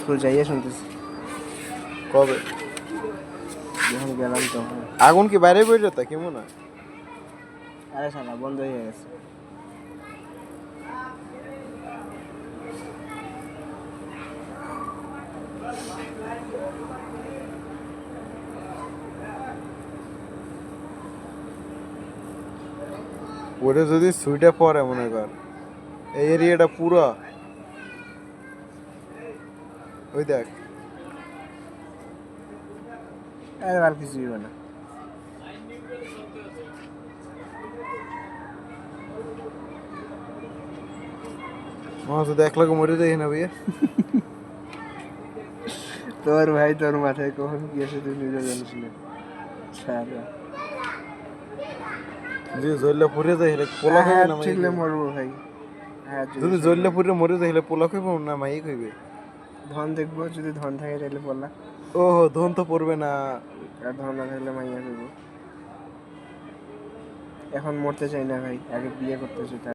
School যাইয়ে শুনতেছি কবে যখন গেলাম তখন। আগুন কি বাইরে বের যেত কি মনে হয়? আরে শালা বন্ধ হয়ে গেছে। ওটা যদি সুইটা পরে মনে কর এই এরিয়াটা পুরো ওই দেখ আর কিছুই হবে না। আমার তো দেখলে মরে যাই না ভাইয়া। তোর ভাই তোর মাথায় কখন কি আছে তুই নিজে জানিস না। শালা যদি জ্বললে পুড়ে যাই হেলে পোলা খাইবে না মাই ঠিকলে মরবো ভাই। হ্যাঁ যদি জ্বললে পুড়ে মরে যাই হেলে পোলা খাইবে না মাই খাইবে। ধন দেখবো, যদি ধন থাকে তাহলে বললা। ও ধন তো পড়বে না। আর ধন না থাকলে মাইয়া খাইবো। এখন মরতে চাই না ভাই, আগে বিয়ে করতে চাই।